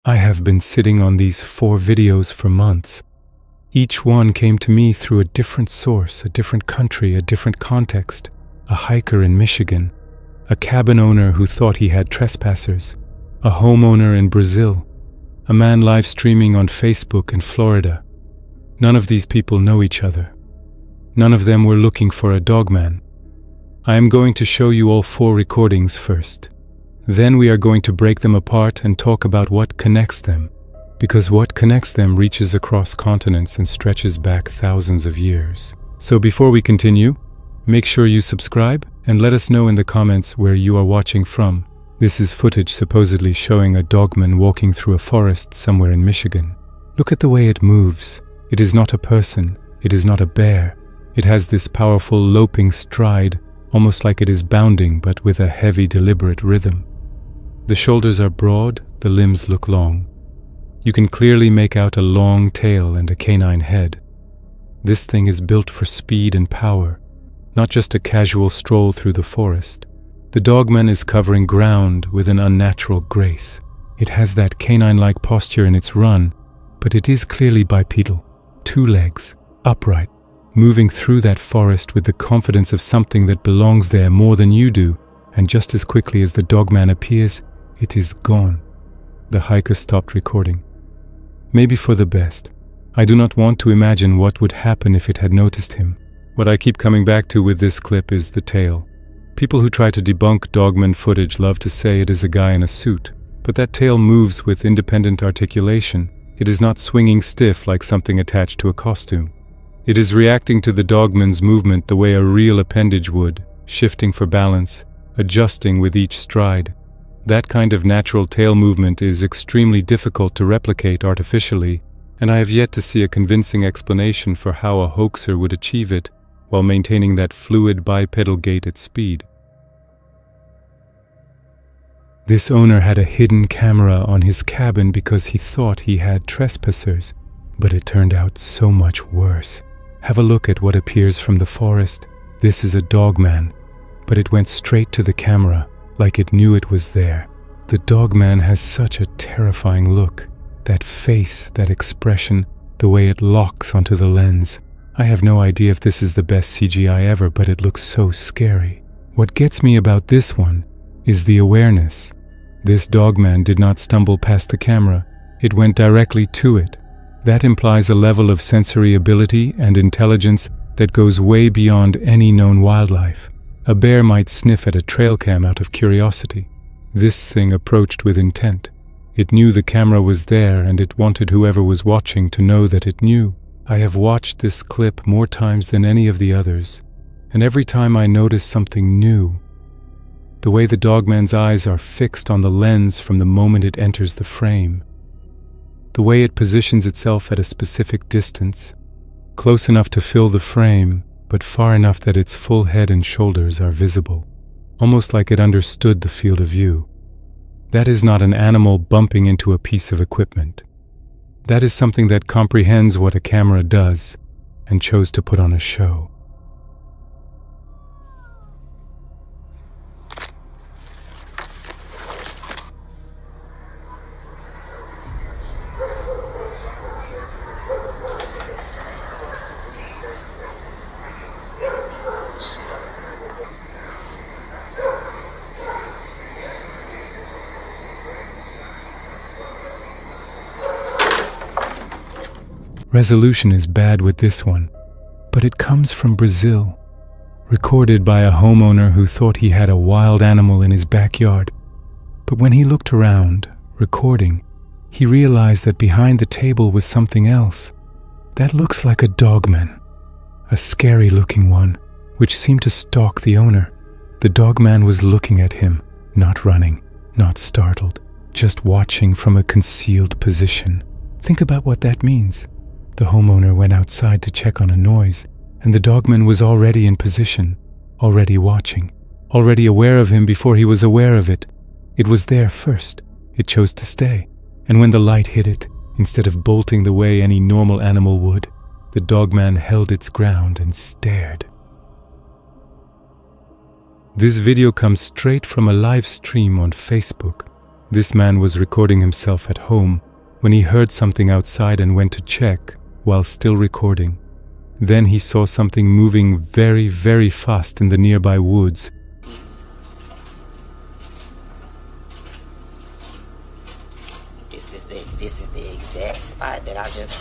I have been sitting on these 4 videos for months. Each one came to me through a different source, a different country, a different context. A hiker in Michigan, a cabin owner who thought he had trespassers, a homeowner in Brazil, a man live streaming on Facebook in Florida. None of these people know each other. None of them were looking for a dogman. I am going to show you all 4 recordings first. Then we are going to break them apart and talk about what connects them, because what connects them reaches across continents and stretches back thousands of years. So before we continue, make sure you subscribe and let us know in the comments where you are watching from. This is footage supposedly showing a dogman walking through a forest somewhere in Michigan. Look at the way it moves. It is not a person. It is not a bear. It has this powerful loping stride, almost like it is bounding, but with a heavy, deliberate rhythm. The shoulders are broad, the limbs look long. You can clearly make out a long tail and a canine head. This thing is built for speed and power, not just a casual stroll through the forest. The dogman is covering ground with an unnatural grace. It has that canine-like posture in its run, but it is clearly bipedal, 2 legs, upright, moving through that forest with the confidence of something that belongs there more than you do, and just as quickly as the dogman appears, it is gone. The hiker stopped recording. Maybe for the best. I do not want to imagine what would happen if it had noticed him. What I keep coming back to with this clip is the tail. People who try to debunk dogman footage love to say it is a guy in a suit, but that tail moves with independent articulation. It is not swinging stiff like something attached to a costume. It is reacting to the dogman's movement the way a real appendage would, shifting for balance, adjusting with each stride. That kind of natural tail movement is extremely difficult to replicate artificially, and I have yet to see a convincing explanation for how a hoaxer would achieve it while maintaining that fluid bipedal gait at speed. This owner had a hidden camera on his cabin because he thought he had trespassers, but it turned out so much worse. Have a look at what appears from the forest. This is a dogman, but it went straight to the camera, like it knew it was there. The dogman has such a terrifying look. That face, that expression, the way it locks onto the lens. I have no idea if this is the best CGI ever, but it looks so scary. What gets me about this one is the awareness. This dogman did not stumble past the camera. It went directly to it. That implies a level of sensory ability and intelligence that goes way beyond any known wildlife. A bear might sniff at a trail cam out of curiosity. This thing approached with intent. It knew the camera was there, and it wanted whoever was watching to know that it knew. I have watched this clip more times than any of the others, and every time I notice something new. The way the dogman's eyes are fixed on the lens from the moment it enters the frame. The way it positions itself at a specific distance, close enough to fill the frame, but far enough that its full head and shoulders are visible, almost like it understood the field of view. That is not an animal bumping into a piece of equipment. That is something that comprehends what a camera does and chose to put on a show. Resolution is bad with this one, but it comes from Brazil, recorded by a homeowner who thought he had a wild animal in his backyard. But when he looked around, recording, he realized that behind the table was something else. That looks like a dogman, a scary-looking one, which seemed to stalk the owner. The dogman was looking at him, not running, not startled, just watching from a concealed position. Think about what that means. The homeowner went outside to check on a noise, and the dogman was already in position, already watching, already aware of him before he was aware of it. It was there first. It chose to stay, and when the light hit it, instead of bolting the way any normal animal would, the dogman held its ground and stared. This video comes straight from a live stream on Facebook. This man was recording himself at home when he heard something outside and went to check while still recording. Then he saw something moving very, very fast in the nearby woods. This is the exact spot that I just...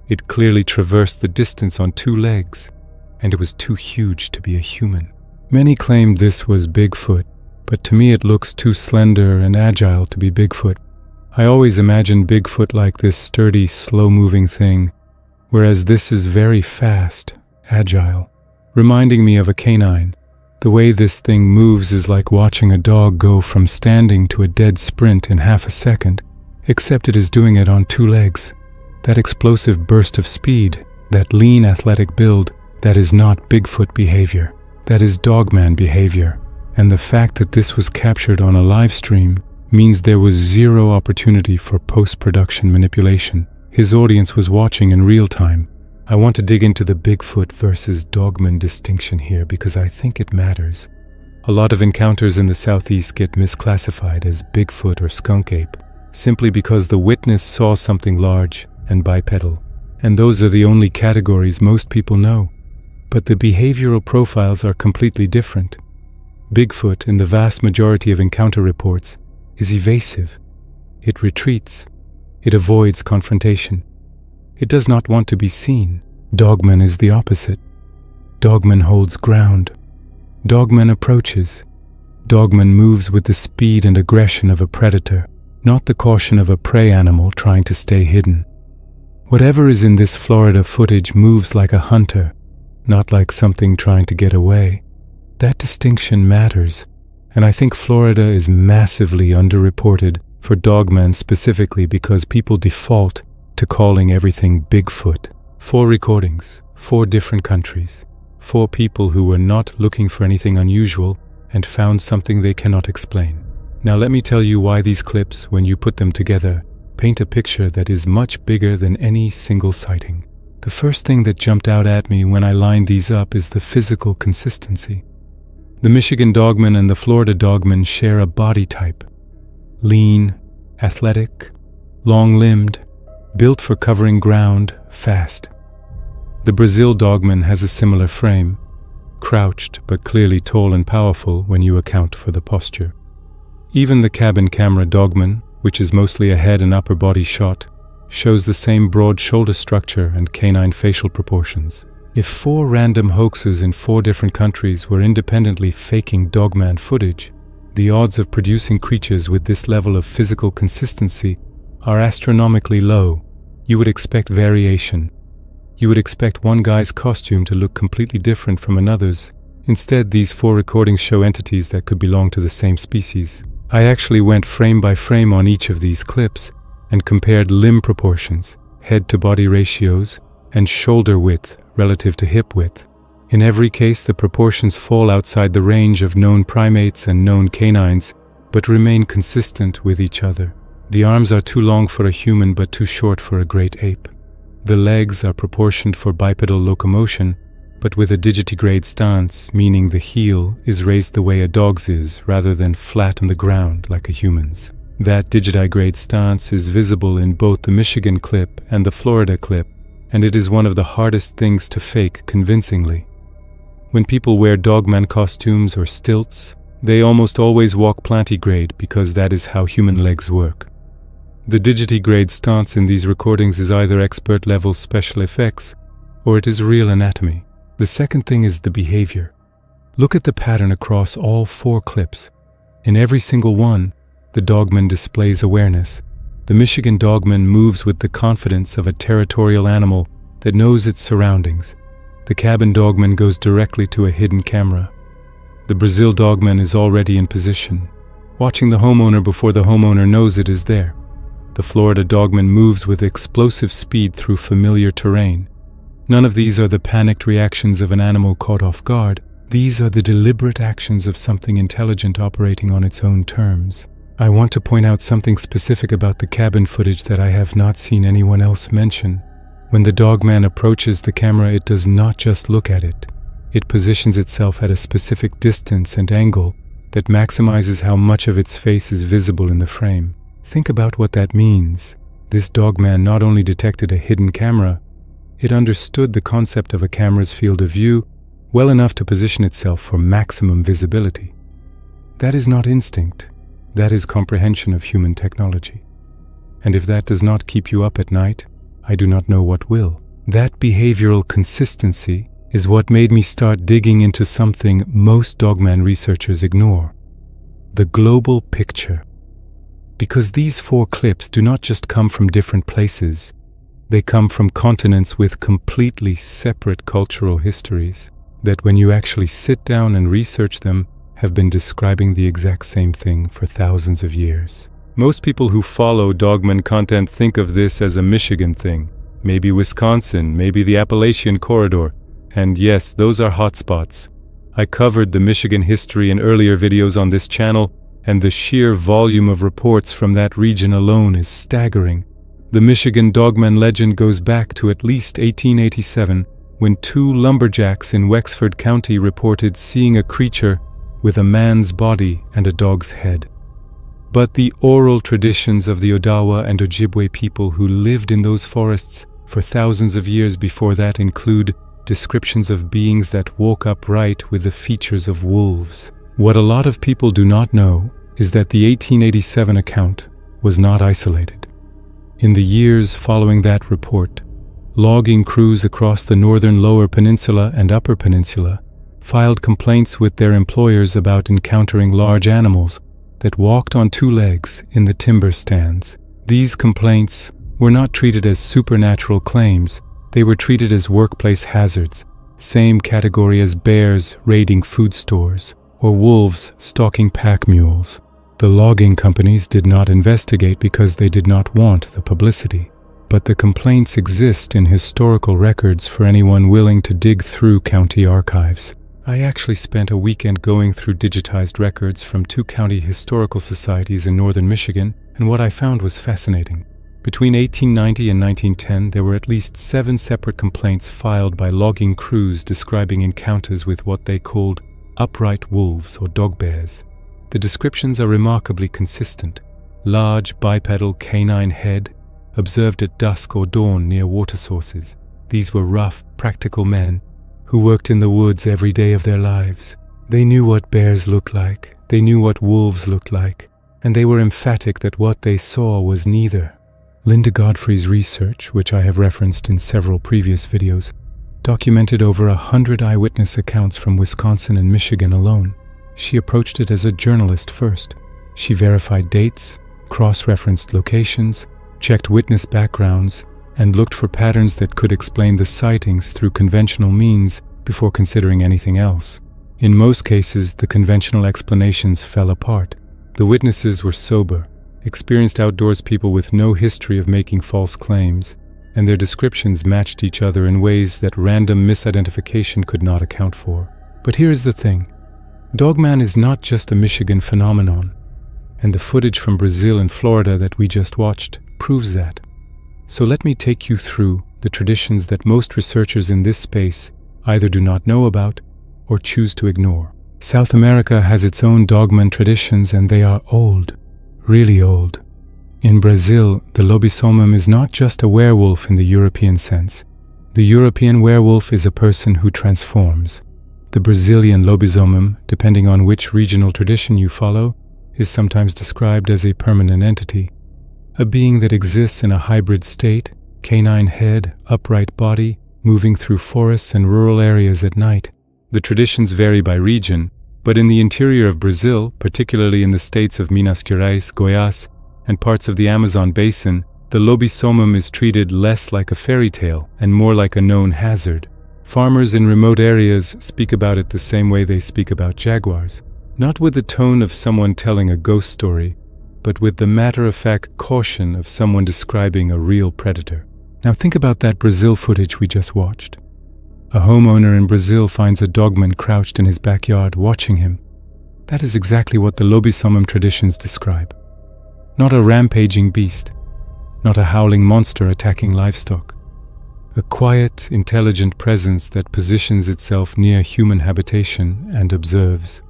It clearly traversed the distance on 2 legs, and it was too huge to be a human. Many claimed this was Bigfoot, but to me it looks too slender and agile to be Bigfoot. I always imagined Bigfoot like this sturdy, slow-moving thing, whereas this is very fast, agile, reminding me of a canine. The way this thing moves is like watching a dog go from standing to a dead sprint in half a second, except it is doing it on 2 legs. That explosive burst of speed, that lean athletic build, that is not Bigfoot behavior. That is Dogman behavior. And the fact that this was captured on a live stream means there was zero opportunity for post-production manipulation. His audience was watching in real time. I want to dig into the Bigfoot versus Dogman distinction here because I think it matters. A lot of encounters in the Southeast get misclassified as Bigfoot or skunk ape, simply because the witness saw something large and bipedal, and those are the only categories most people know. But the behavioral profiles are completely different. Bigfoot, in the vast majority of encounter reports, is evasive. It retreats. It avoids confrontation. It does not want to be seen. Dogman is the opposite. Dogman holds ground. Dogman approaches. Dogman moves with the speed and aggression of a predator, not the caution of a prey animal trying to stay hidden. Whatever is in this Florida footage moves like a hunter, not like something trying to get away. That distinction matters, and I think Florida is massively underreported for Dogman specifically because people default to calling everything Bigfoot. 4 recordings, 4 different countries, 4 people who were not looking for anything unusual and found something they cannot explain. Now let me tell you why these clips, when you put them together, paint a picture that is much bigger than any single sighting. The first thing that jumped out at me when I lined these up is the physical consistency. The Michigan Dogman and the Florida Dogman share a body type. Lean, athletic, long-limbed, built for covering ground, fast. The Brazil Dogman has a similar frame, crouched but clearly tall and powerful when you account for the posture. Even the cabin camera Dogman, which is mostly a head and upper body shot, shows the same broad shoulder structure and canine facial proportions. If 4 random hoaxes in 4 different countries were independently faking Dogman footage, the odds of producing creatures with this level of physical consistency are astronomically low. You would expect variation. You would expect one guy's costume to look completely different from another's. Instead, these 4 recordings show entities that could belong to the same species. I actually went frame by frame on each of these clips and compared limb proportions, head-to-body ratios, and shoulder width relative to hip width. In every case, the proportions fall outside the range of known primates and known canines, but remain consistent with each other. The arms are too long for a human but too short for a great ape. The legs are proportioned for bipedal locomotion, but with a digitigrade stance, meaning the heel is raised the way a dog's is rather than flat on the ground like a human's. That digitigrade stance is visible in both the Michigan clip and the Florida clip, and it is one of the hardest things to fake convincingly. When people wear Dogman costumes or stilts, they almost always walk plantigrade because that is how human legs work. The digitigrade stance in these recordings is either expert-level special effects or it is real anatomy. The second thing is the behavior. Look at the pattern across all 4 clips. In every single one, the Dogman displays awareness. The Michigan Dogman moves with the confidence of a territorial animal that knows its surroundings. The cabin Dogman goes directly to a hidden camera. The Brazil Dogman is already in position, watching the homeowner before the homeowner knows it is there. The Florida Dogman moves with explosive speed through familiar terrain. None of these are the panicked reactions of an animal caught off guard. These are the deliberate actions of something intelligent operating on its own terms. I want to point out something specific about the cabin footage that I have not seen anyone else mention. When the Dogman approaches the camera, it does not just look at it. It positions itself at a specific distance and angle that maximizes how much of its face is visible in the frame. Think about what that means. This Dogman not only detected a hidden camera, it understood the concept of a camera's field of view well enough to position itself for maximum visibility. That is not instinct. That is comprehension of human technology. And if that does not keep you up at night, I do not know what will. That behavioral consistency is what made me start digging into something most Dogman researchers ignore: the global picture. Because these 4 clips do not just come from different places, they come from continents with completely separate cultural histories that, when you actually sit down and research them, have been describing the exact same thing for thousands of years. Most people who follow Dogman content think of this as a Michigan thing, maybe Wisconsin, maybe the Appalachian corridor. And yes, those are hotspots. I covered the Michigan history in earlier videos on this channel, and the sheer volume of reports from that region alone is staggering. The Michigan Dogman legend goes back to at least 1887, when 2 lumberjacks in Wexford County reported seeing a creature with a man's body and a dog's head. But the oral traditions of the Odawa and Ojibwe people who lived in those forests for thousands of years before that include descriptions of beings that walk upright with the features of wolves. What a lot of people do not know is that the 1887 account was not isolated. In the years following that report, logging crews across the northern Lower Peninsula and Upper Peninsula filed complaints with their employers about encountering large animals that walked on 2 legs in the timber stands. These complaints were not treated as supernatural claims. They were treated as workplace hazards, same category as bears raiding food stores or wolves stalking pack mules. The logging companies did not investigate because they did not want the publicity. But the complaints exist in historical records for anyone willing to dig through county archives. I actually spent a weekend going through digitized records from 2 county historical societies in northern Michigan, and what I found was fascinating. Between 1890 and 1910, there were at least 7 separate complaints filed by logging crews describing encounters with what they called upright wolves or dog bears. The descriptions are remarkably consistent. Large bipedal canine head, observed at dusk or dawn near water sources. These were rough, practical men who worked in the woods every day of their lives. They knew what bears looked like, they knew what wolves looked like, and they were emphatic that what they saw was neither. Linda Godfrey's research, which I have referenced in several previous videos, documented over 100 eyewitness accounts from Wisconsin and Michigan alone. She approached it as a journalist first. She verified dates, cross-referenced locations, checked witness backgrounds, and looked for patterns that could explain the sightings through conventional means before considering anything else. In most cases, the conventional explanations fell apart. The witnesses were sober, experienced outdoors people with no history of making false claims, and their descriptions matched each other in ways that random misidentification could not account for. But here is the thing. Dogman is not just a Michigan phenomenon, and the footage from Brazil and Florida that we just watched proves that. So let me take you through the traditions that most researchers in this space either do not know about or choose to ignore. South America has its own Dogman traditions, and they are old, really old. In Brazil, the lobisomem is not just a werewolf in the European sense. The European werewolf is a person who transforms. The Brazilian lobisomem, depending on which regional tradition you follow, is sometimes described as a permanent entity, a being that exists in a hybrid state, canine head, upright body, moving through forests and rural areas at night. The traditions vary by region, but in the interior of Brazil, particularly in the states of Minas Gerais, Goiás, and parts of the Amazon basin, the lobisomem is treated less like a fairy tale and more like a known hazard. Farmers in remote areas speak about it the same way they speak about jaguars, not with the tone of someone telling a ghost story, but with the matter-of-fact caution of someone describing a real predator. Now think about that Brazil footage we just watched. A homeowner in Brazil finds a dogman crouched in his backyard watching him. That is exactly what the lobisomem traditions describe. Not a rampaging beast, not a howling monster attacking livestock, a quiet, intelligent presence that positions itself near human habitation and observes.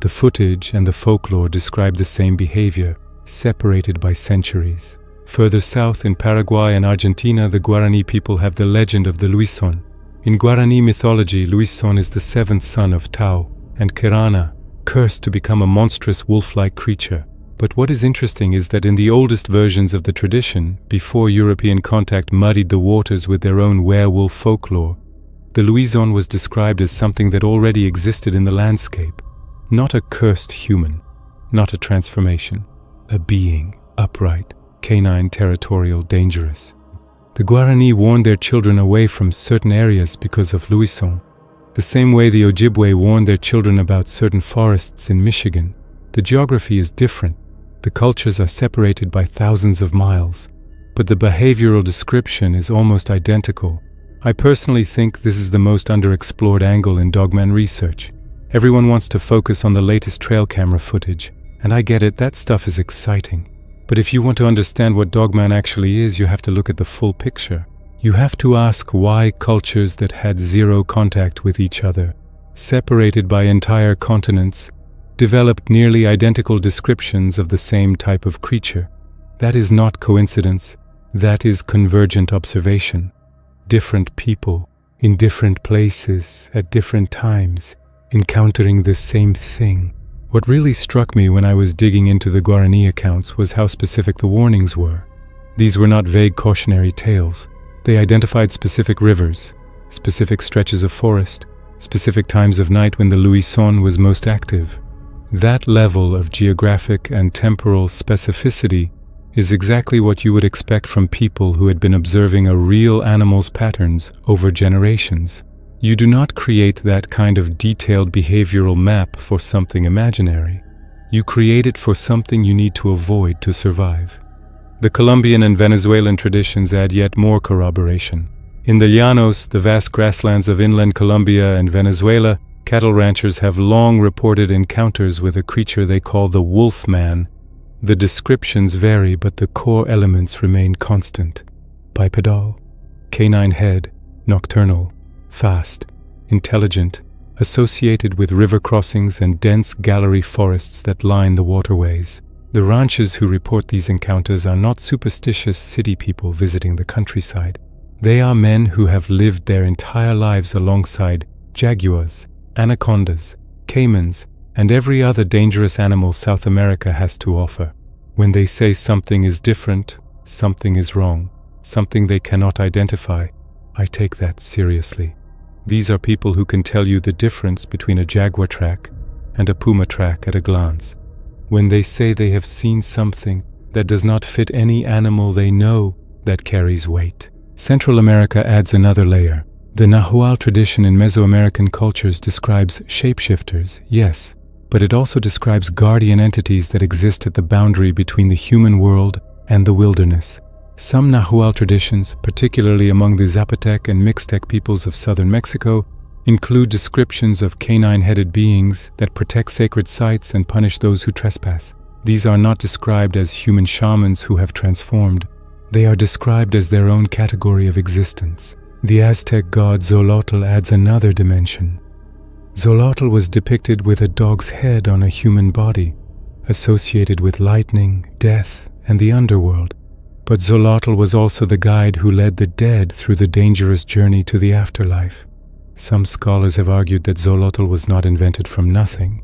The footage and the folklore describe the same behavior, separated by centuries. Further south in Paraguay and Argentina, the Guarani people have the legend of the Luison. In Guarani mythology, Luison is the seventh son of Tau and Kirana, cursed to become a monstrous wolf-like creature. But what is interesting is that in the oldest versions of the tradition, before European contact muddied the waters with their own werewolf folklore, the Luison was described as something that already existed in the landscape. Not a cursed human, not a transformation, a being, upright, canine, territorial, dangerous. The Guarani warned their children away from certain areas because of Luison, the same way the Ojibwe warned their children about certain forests in Michigan. The geography is different. The cultures are separated by thousands of miles, but the behavioral description is almost identical. I personally think this is the most underexplored angle in Dogman research. Everyone wants to focus on the latest trail camera footage, and I get it, that stuff is exciting. But if you want to understand what Dogman actually is, you have to look at the full picture. You have to ask why cultures that had zero contact with each other, separated by entire continents, developed nearly identical descriptions of the same type of creature. That is not coincidence, that is convergent observation. Different people, in different places, at different times, encountering the same thing. What really struck me when I was digging into the Guarani accounts was how specific the warnings were. These were not vague cautionary tales. They identified specific rivers, specific stretches of forest, specific times of night when the Luison was most active. That level of geographic and temporal specificity is exactly what you would expect from people who had been observing a real animal's patterns over generations. You do not create that kind of detailed behavioral map for something imaginary. You create it for something you need to avoid to survive. The Colombian and Venezuelan traditions add yet more corroboration. In the Llanos, the vast grasslands of inland Colombia and Venezuela, cattle ranchers have long reported encounters with a creature they call the wolf man. The descriptions vary, but the core elements remain constant. Bipedal, canine head, nocturnal, fast, intelligent, associated with river crossings and dense gallery forests that line the waterways. The ranchers who report these encounters are not superstitious city people visiting the countryside. They are men who have lived their entire lives alongside jaguars, anacondas, caimans, and every other dangerous animal South America has to offer. When they say something is different, something is wrong, something they cannot identify, I take that seriously. These are people who can tell you the difference between a jaguar track and a puma track at a glance. When they say they have seen something that does not fit any animal they know, that carries weight. Central America adds another layer. The Nahual tradition in Mesoamerican cultures describes shapeshifters, yes, but it also describes guardian entities that exist at the boundary between the human world and the wilderness. Some Nahual traditions, particularly among the Zapotec and Mixtec peoples of southern Mexico, include descriptions of canine-headed beings that protect sacred sites and punish those who trespass. These are not described as human shamans who have transformed. They are described as their own category of existence. The Aztec god Xolotl adds another dimension. Xolotl was depicted with a dog's head on a human body, associated with lightning, death, and the underworld. But Xolotl was also the guide who led the dead through the dangerous journey to the afterlife. Some scholars have argued that Xolotl was not invented from nothing,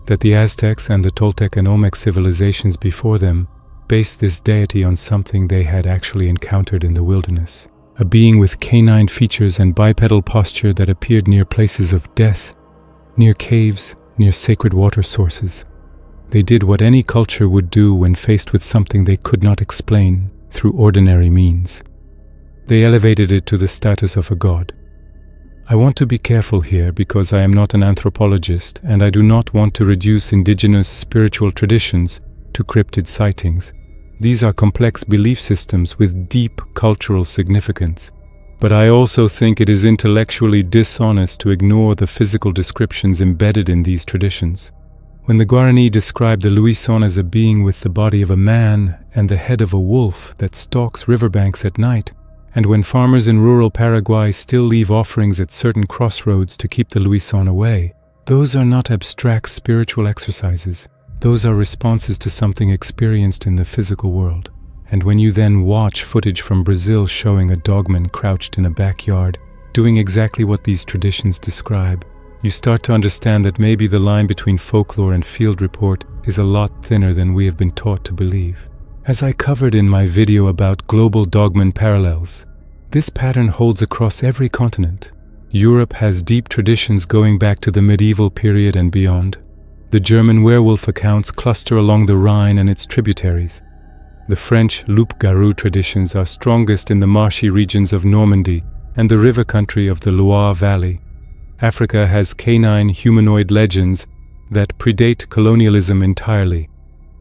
that the Aztecs and the Toltec and Olmec civilizations before them based this deity on something they had actually encountered in the wilderness. A being with canine features and bipedal posture that appeared near places of death, near caves, near sacred water sources. They did what any culture would do when faced with something they could not explain through ordinary means. They elevated it to the status of a god. I want to be careful here because I am not an anthropologist and I do not want to reduce indigenous spiritual traditions to cryptid sightings. These are complex belief systems with deep cultural significance. But I also think it is intellectually dishonest to ignore the physical descriptions embedded in these traditions. When the Guarani described the Luison as a being with the body of a man and the head of a wolf that stalks riverbanks at night, And when farmers in rural Paraguay still leave offerings at certain crossroads to keep the Luison away, those are not abstract spiritual exercises. Those are responses to something experienced in the physical world. And when you then watch footage from Brazil showing a dogman crouched in a backyard, doing exactly what these traditions describe, you start to understand that maybe the line between folklore and field report is a lot thinner than we have been taught to believe. As I covered in my video about global dogman parallels, this pattern holds across every continent. Europe has deep traditions going back to the medieval period and beyond. The German werewolf accounts cluster along the Rhine and its tributaries. The French loup-garou traditions are strongest in the marshy regions of Normandy and the river country of the Loire Valley. Africa has canine humanoid legends that predate colonialism entirely.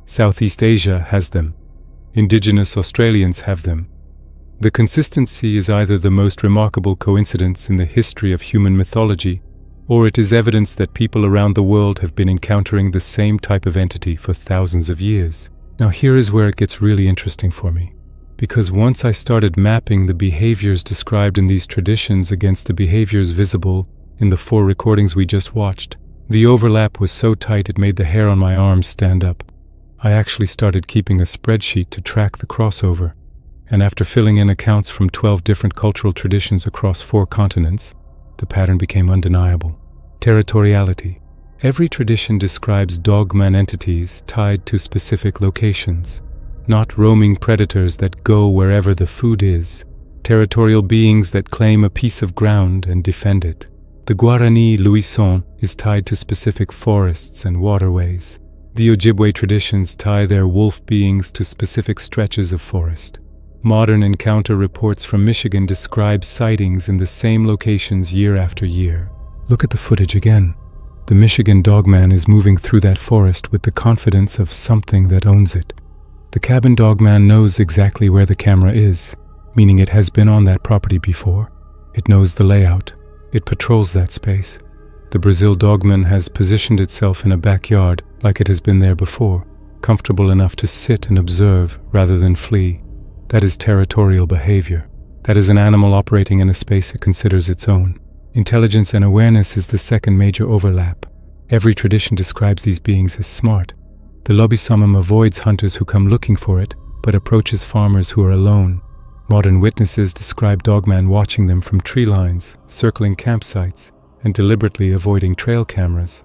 Southeast Asia has them. Indigenous Australians have them. The consistency is either the most remarkable coincidence in the history of human mythology, or it is evidence that people around the world have been encountering the same type of entity for thousands of years. Now here is where it gets really interesting for me, because once I started mapping the behaviors described in these traditions against the behaviors visible in the 4 recordings we just watched, the overlap was so tight it made the hair on my arms stand up. I actually started keeping a spreadsheet to track the crossover, and after filling in accounts from 12 different cultural traditions across 4 continents, the pattern became undeniable. Territoriality. Every tradition describes dogman entities tied to specific locations, not roaming predators that go wherever the food is, territorial beings that claim a piece of ground and defend it. The Guarani Luison is tied to specific forests and waterways. The Ojibwe traditions tie their wolf beings to specific stretches of forest. Modern encounter reports from Michigan describe sightings in the same locations year after year. Look at the footage again. The Michigan dogman is moving through that forest with the confidence of something that owns it. The cabin dogman knows exactly where the camera is, meaning it has been on that property before. It knows the layout. It patrols that space. The Brazil dogman has positioned itself in a backyard like it has been there before, comfortable enough to sit and observe rather than flee. That is territorial behavior. That is an animal operating in a space it considers its own. Intelligence and awareness is the second major overlap. Every tradition describes these beings as smart. The Lobisomum avoids hunters who come looking for it, but approaches farmers who are alone. Modern witnesses describe dogman watching them from tree lines, circling campsites, and deliberately avoiding trail cameras.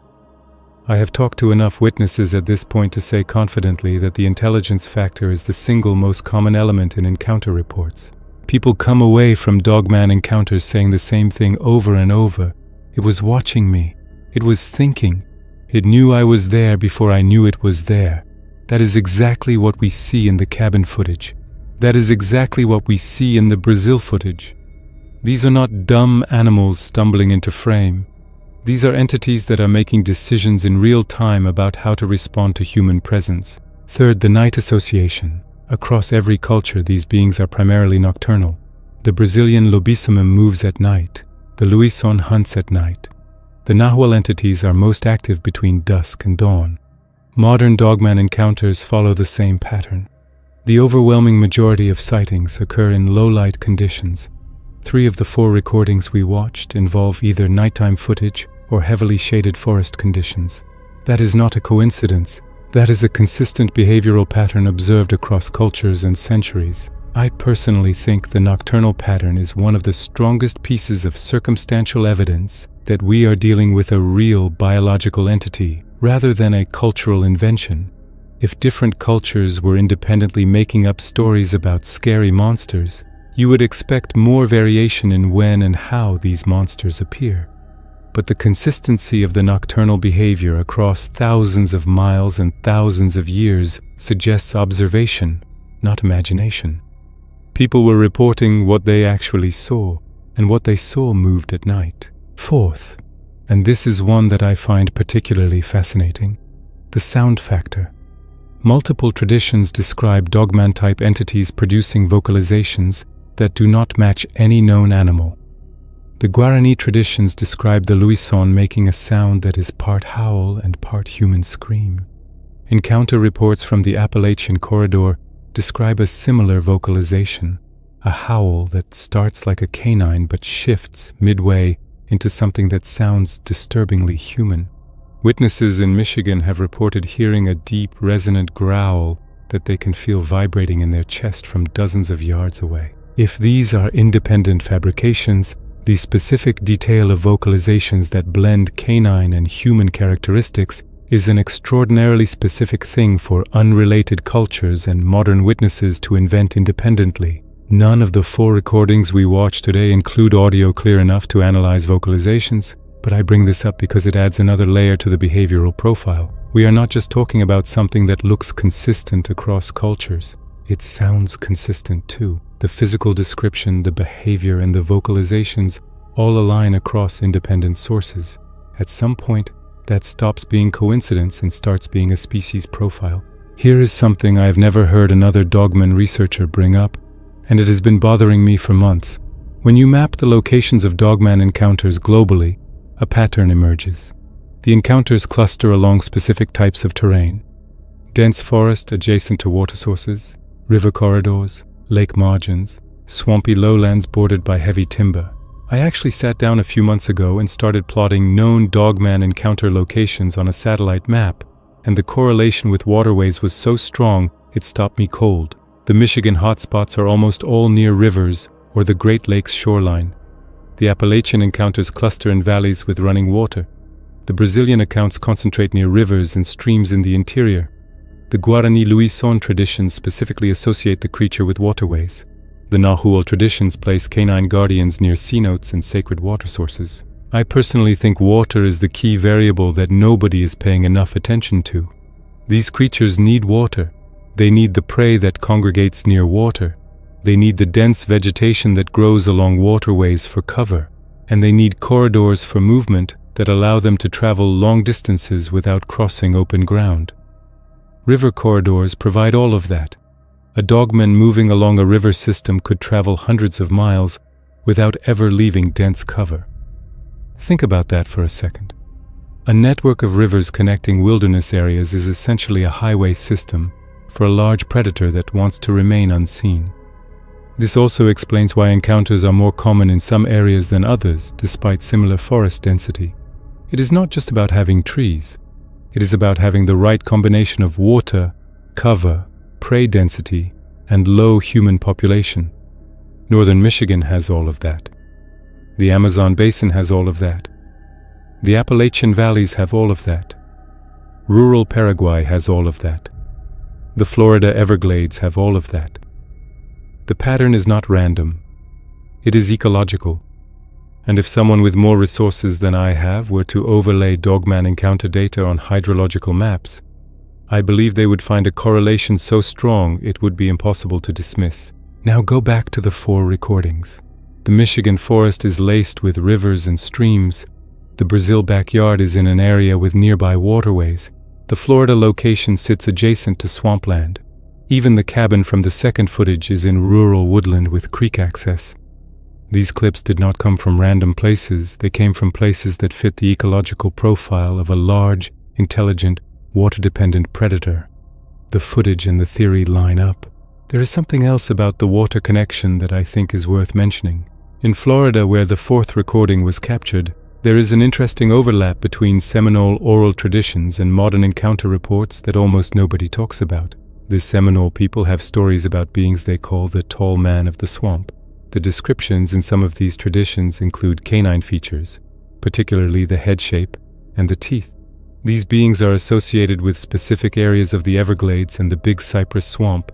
I have talked to enough witnesses at this point to say confidently that the intelligence factor is the single most common element in encounter reports. People come away from dogman encounters saying the same thing over and over. It was watching me. It was thinking. It knew I was there before I knew it was there. That is exactly what we see in the cabin footage. That is exactly what we see in the Brazil footage. These are not dumb animals stumbling into frame. These are entities that are making decisions in real time about how to respond to human presence. Third, the night association. Across every culture, these beings are primarily nocturnal. The Brazilian lobisomum moves at night. The Luison hunts at night. The Nahual entities are most active between dusk and dawn. Modern dogman encounters follow the same pattern. The overwhelming majority of sightings occur in low-light conditions. 3 of the 4 recordings we watched involve either nighttime footage or heavily shaded forest conditions. That is not a coincidence. That is a consistent behavioral pattern observed across cultures and centuries. I personally think the nocturnal pattern is one of the strongest pieces of circumstantial evidence that we are dealing with a real biological entity rather than a cultural invention. If different cultures were independently making up stories about scary monsters, you would expect more variation in when and how these monsters appear. But the consistency of the nocturnal behavior across thousands of miles and thousands of years suggests observation, not imagination. People were reporting what they actually saw, and what they saw moved at night. Fourth, and this is one that I find particularly fascinating, the sound factor. Multiple traditions describe dogman-type entities producing vocalizations that do not match any known animal. The Guarani traditions describe the Luison making a sound that is part howl and part human scream. Encounter reports from the Appalachian corridor describe a similar vocalization. a howl that starts like a canine but shifts midway into something that sounds disturbingly human. Witnesses in Michigan have reported hearing a deep, resonant growl that they can feel vibrating in their chest from dozens of yards away. If these are independent fabrications, the specific detail of vocalizations that blend canine and human characteristics is an extraordinarily specific thing for unrelated cultures and modern witnesses to invent independently. None of the 4 recordings we watch today include audio clear enough to analyze vocalizations, but I bring this up because it adds another layer to the behavioral profile. We are not just talking about something that looks consistent across cultures. It sounds consistent too. The physical description, the behavior, and the vocalizations all align across independent sources. At some point, that stops being coincidence and starts being a species profile. Here is something I have never heard another Dogman researcher bring up, and it has been bothering me for months. When you map the locations of Dogman encounters globally, a pattern emerges. The encounters cluster along specific types of terrain: dense forest adjacent to water sources, river corridors, lake margins, swampy lowlands bordered by heavy timber. I actually sat down a few months ago and started plotting known Dogman encounter locations on a satellite map, and the correlation with waterways was so strong it stopped me cold. The Michigan hotspots are almost all near rivers or the Great Lakes shoreline. The Appalachian encounters cluster in valleys with running water. The Brazilian accounts concentrate near rivers and streams in the interior. The Guarani Luison traditions specifically associate the creature with waterways. The Nahual traditions place canine guardians near cenotes and sacred water sources. I personally think water is the key variable that nobody is paying enough attention to. These creatures need water. They need the prey that congregates near water. They need the dense vegetation that grows along waterways for cover. And they need corridors for movement that allow them to travel long distances without crossing open ground. River corridors provide all of that. A dogman moving along a river system could travel hundreds of miles without ever leaving dense cover. Think about that for a second. A network of rivers connecting wilderness areas is essentially a highway system for a large predator that wants to remain unseen. This also explains why encounters are more common in some areas than others, despite similar forest density. It is not just about having trees. It is about having the right combination of water, cover, prey density, and low human population. Northern Michigan has all of that. The Amazon basin has all of that. The Appalachian valleys have all of that. Rural Paraguay has all of that. The Florida Everglades have all of that. The pattern is not random. It is ecological. And if someone with more resources than I have were to overlay Dogman encounter data on hydrological maps, I believe they would find a correlation so strong it would be impossible to dismiss. Now go back to the 4 recordings. The Michigan forest is laced with rivers and streams. The Brazil backyard is in an area with nearby waterways. The Florida location sits adjacent to swampland. Even the cabin from the second footage is in rural woodland with creek access. These clips did not come from random places. They came from places that fit the ecological profile of a large, intelligent, water-dependent predator. The footage and the theory line up. There is something else about the water connection that I think is worth mentioning. In Florida, where the 4th recording was captured, there is an interesting overlap between Seminole oral traditions and modern encounter reports that almost nobody talks about. The Seminole people have stories about beings they call the tall man of the swamp. The descriptions in some of these traditions include canine features, particularly the head shape and the teeth. These beings are associated with specific areas of the Everglades and the Big Cypress Swamp,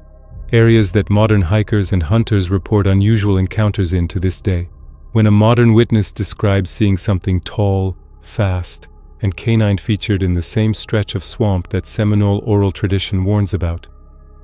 areas that modern hikers and hunters report unusual encounters in to this day. When a modern witness describes seeing something tall, fast, and canine-featured in the same stretch of swamp that Seminole oral tradition warns about,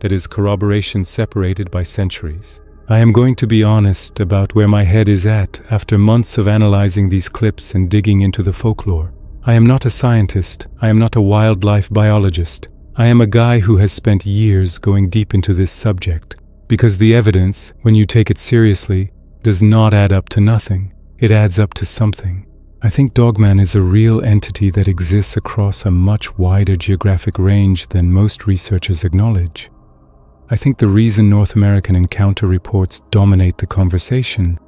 that is corroboration separated by centuries. I am going to be honest about where my head is at after months of analyzing these clips and digging into the folklore. I am not a scientist. I am not a wildlife biologist. I am a guy who has spent years going deep into this subject, because the evidence, when you take it seriously, does not add up to nothing. It adds up to something. I think Dogman is a real entity that exists across a much wider geographic range than most researchers acknowledge. I think the reason North American encounter reports dominate the conversation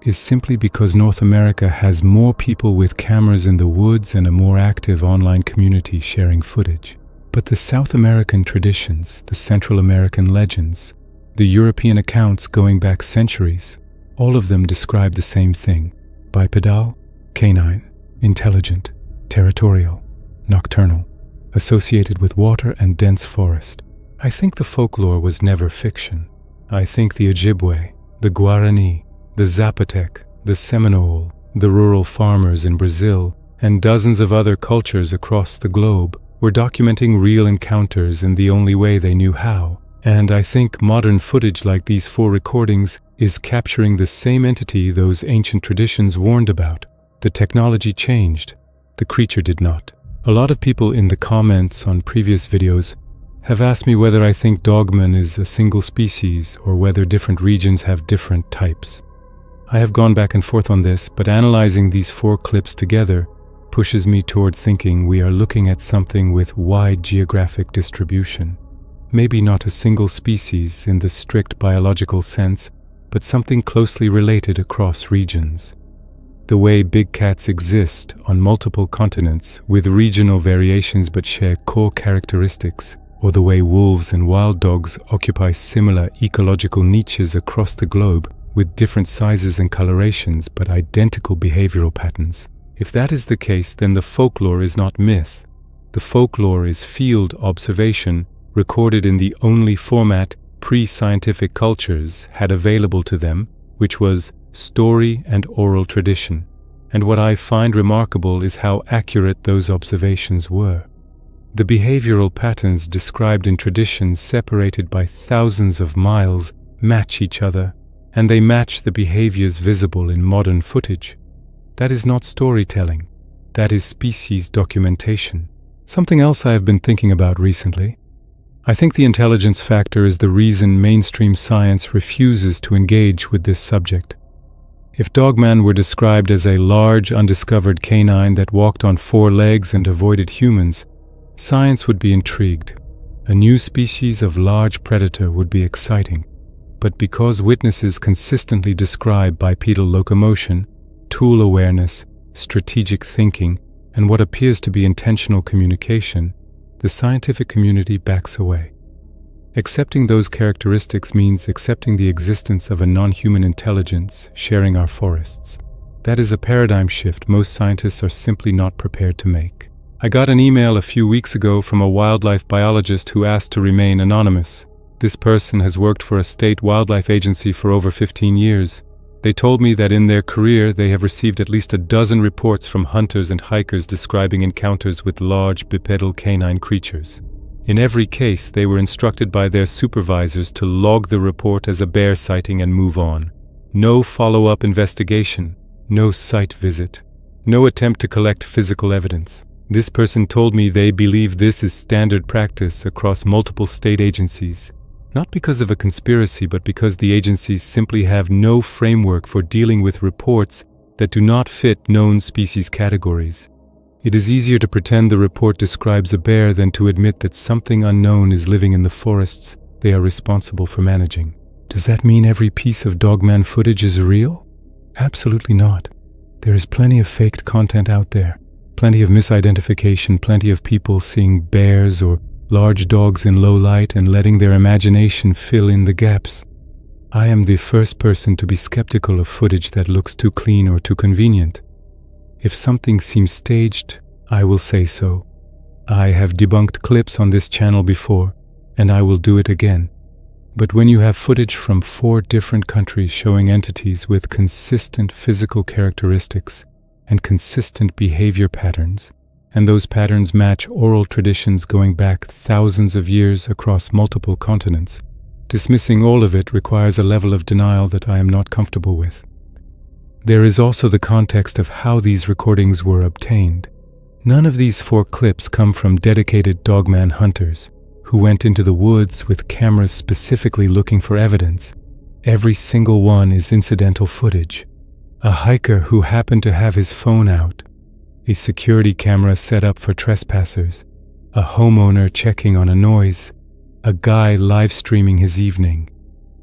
is simply because North America has more people with cameras in the woods and a more active online community sharing footage. But the South American traditions, the Central American legends, the European accounts going back centuries, all of them describe the same thing: bipedal, canine, intelligent, territorial, nocturnal, associated with water and dense forest. I think the folklore was never fiction. I think the Ojibwe, the Guarani, the Zapotec, the Seminole, the rural farmers in Brazil, and dozens of other cultures across the globe were documenting real encounters in the only way they knew how. And I think modern footage like these 4 recordings is capturing the same entity those ancient traditions warned about. The technology changed. The creature did not. A lot of people in the comments on previous videos have asked me whether I think Dogman is a single species or whether different regions have different types. I have gone back and forth on this, but analyzing these 4 clips together pushes me toward thinking we are looking at something with wide geographic distribution. Maybe not a single species in the strict biological sense, but something closely related across regions. The way big cats exist on multiple continents with regional variations but share core characteristics, or the way wolves and wild dogs occupy similar ecological niches across the globe with different sizes and colorations but identical behavioral patterns. If that is the case, then the folklore is not myth. The folklore is field observation recorded in the only format pre-scientific cultures had available to them, which was story and oral tradition. And what I find remarkable is how accurate those observations were. The behavioral patterns described in traditions separated by thousands of miles match each other, and they match the behaviors visible in modern footage. That is not storytelling. That is species documentation. Something else I have been thinking about recently. I think the intelligence factor is the reason mainstream science refuses to engage with this subject. If Dogman were described as a large, undiscovered canine that walked on 4 legs and avoided humans, science would be intrigued. A new species of large predator would be exciting. But because witnesses consistently describe bipedal locomotion, tool awareness, strategic thinking, and what appears to be intentional communication, the scientific community backs away. Accepting those characteristics means accepting the existence of a non-human intelligence sharing our forests. That is a paradigm shift most scientists are simply not prepared to make. I got an email a few weeks ago from a wildlife biologist who asked to remain anonymous. This person has worked for a state wildlife agency for over 15 years. They told me that in their career they have received at least a dozen reports from hunters and hikers describing encounters with large bipedal canine creatures. In every case, they were instructed by their supervisors to log the report as a bear sighting and move on. No follow-up investigation, no site visit, no attempt to collect physical evidence. This person told me they believe this is standard practice across multiple state agencies, not because of a conspiracy, but because the agencies simply have no framework for dealing with reports that do not fit known species categories. It is easier to pretend the report describes a bear than to admit that something unknown is living in the forests they are responsible for managing. Does that mean every piece of Dogman footage is real? Absolutely not. There is plenty of faked content out there. Plenty of misidentification, plenty of people seeing bears or large dogs in low light and letting their imagination fill in the gaps. I am the first person to be skeptical of footage that looks too clean or too convenient. If something seems staged, I will say so. I have debunked clips on this channel before, and I will do it again. But when you have footage from 4 different countries showing entities with consistent physical characteristics and consistent behavior patterns, and those patterns match oral traditions going back thousands of years across multiple continents, dismissing all of it requires a level of denial that I am not comfortable with. There is also the context of how these recordings were obtained. None of these 4 clips come from dedicated Dogman hunters who went into the woods with cameras specifically looking for evidence. Every single one is incidental footage. A hiker who happened to have his phone out, a security camera set up for trespassers, a homeowner checking on a noise, a guy live streaming his evening.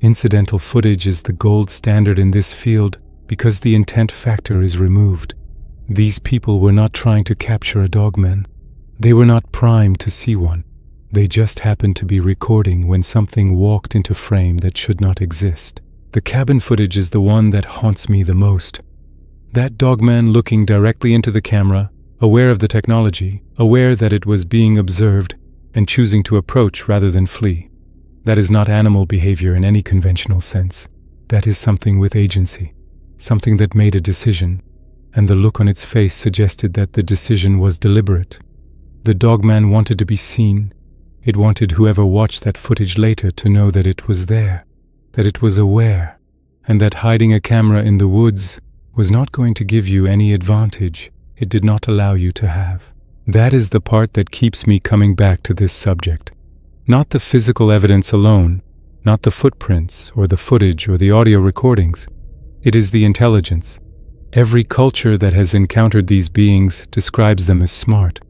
Incidental footage is the gold standard in this field because the intent factor is removed. These people were not trying to capture a dogman. They were not primed to see one. They just happened to be recording when something walked into frame that should not exist. The cabin footage is the one that haunts me the most. That dogman looking directly into the camera, aware of the technology, aware that it was being observed, and choosing to approach rather than flee. That is not animal behavior in any conventional sense. That is something with agency, something that made a decision, and the look on its face suggested that the decision was deliberate. The dogman wanted to be seen. It wanted whoever watched that footage later to know that it was there, that it was aware, and that hiding a camera in the woods was not going to give you any advantage it did not allow you to have. That is the part that keeps me coming back to this subject. Not the physical evidence alone, not the footprints or the footage or the audio recordings. It is the intelligence. Every culture that has encountered these beings describes them as smart.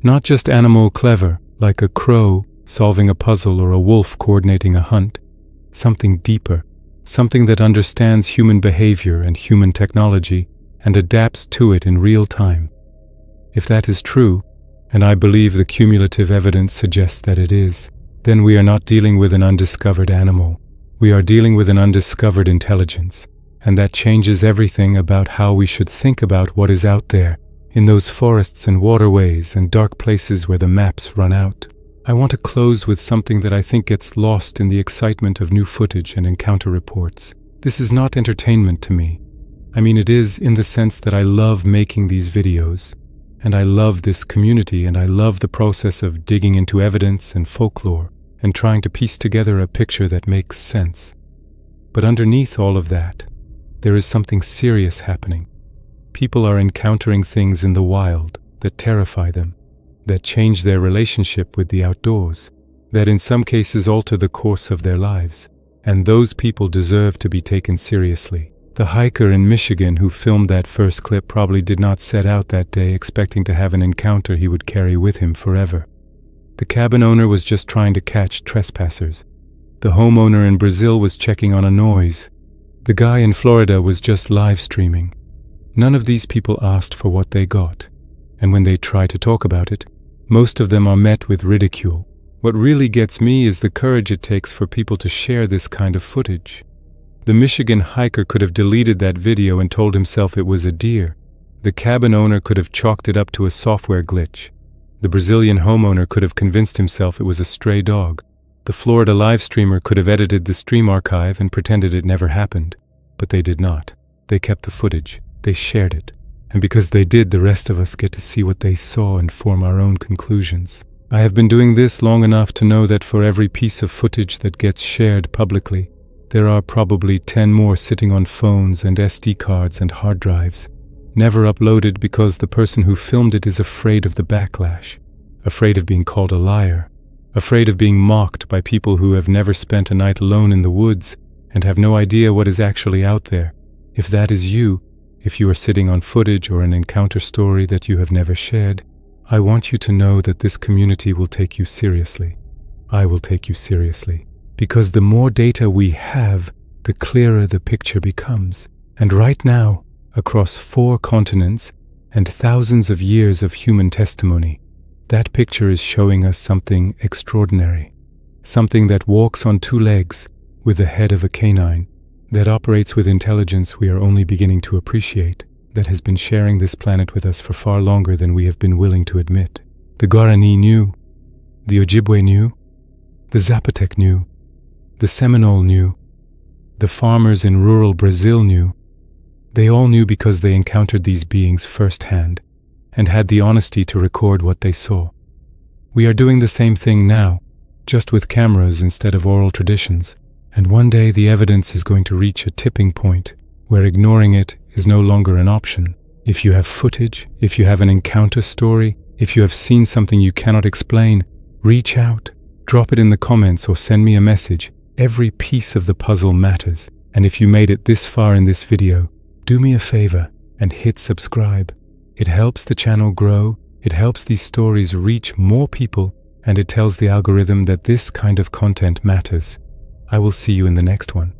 Not just animal clever, like a crow solving a puzzle or a wolf coordinating a hunt. Something deeper, something that understands human behavior and human technology and adapts to it in real time. If that is true, and I believe the cumulative evidence suggests that it is, then we are not dealing with an undiscovered animal. We are dealing with an undiscovered intelligence, and that changes everything about how we should think about what is out there, in those forests and waterways and dark places where the maps run out. I want to close with something that I think gets lost in the excitement of new footage and encounter reports. This is not entertainment to me. I mean, it is in the sense that I love making these videos. And I love this community, and I love the process of digging into evidence and folklore and trying to piece together a picture that makes sense. But underneath all of that, there is something serious happening. People are encountering things in the wild that terrify them, that change their relationship with the outdoors, that in some cases alter the course of their lives. And those people deserve to be taken seriously. The hiker in Michigan who filmed that first clip probably did not set out that day expecting to have an encounter he would carry with him forever. The cabin owner was just trying to catch trespassers. The homeowner in Brazil was checking on a noise. The guy in Florida was just live streaming. None of these people asked for what they got, and when they try to talk about it, most of them are met with ridicule. What really gets me is the courage it takes for people to share this kind of footage. The Michigan hiker could have deleted that video and told himself it was a deer. The cabin owner could have chalked it up to a software glitch. The Brazilian homeowner could have convinced himself it was a stray dog. The Florida live streamer could have edited the stream archive and pretended it never happened. But they did not. They kept the footage. They shared it. And because they did, the rest of us get to see what they saw and form our own conclusions. I have been doing this long enough to know that for every piece of footage that gets shared publicly, there are probably 10 more sitting on phones and SD cards and hard drives, never uploaded because the person who filmed it is afraid of the backlash, afraid of being called a liar, afraid of being mocked by people who have never spent a night alone in the woods and have no idea what is actually out there. If that is you, if you are sitting on footage or an encounter story that you have never shared, I want you to know that this community will take you seriously. I will take you seriously. Because the more data we have, the clearer the picture becomes. And right now, across 4 continents and thousands of years of human testimony, that picture is showing us something extraordinary. Something that walks on 2 legs with the head of a canine, that operates with intelligence we are only beginning to appreciate, that has been sharing this planet with us for far longer than we have been willing to admit. The Guarani knew, the Ojibwe knew, the Zapotec knew, the Seminole knew, the farmers in rural Brazil knew. They all knew because they encountered these beings firsthand and had the honesty to record what they saw. We are doing the same thing now, just with cameras instead of oral traditions, and one day the evidence is going to reach a tipping point where ignoring it is no longer an option. If you have footage, if you have an encounter story, if you have seen something you cannot explain, reach out, drop it in the comments or send me a message. Every piece of the puzzle matters, and if you made it this far in this video, do me a favor and hit subscribe. It helps the channel grow, it helps these stories reach more people, and it tells the algorithm that this kind of content matters. I will see you in the next one.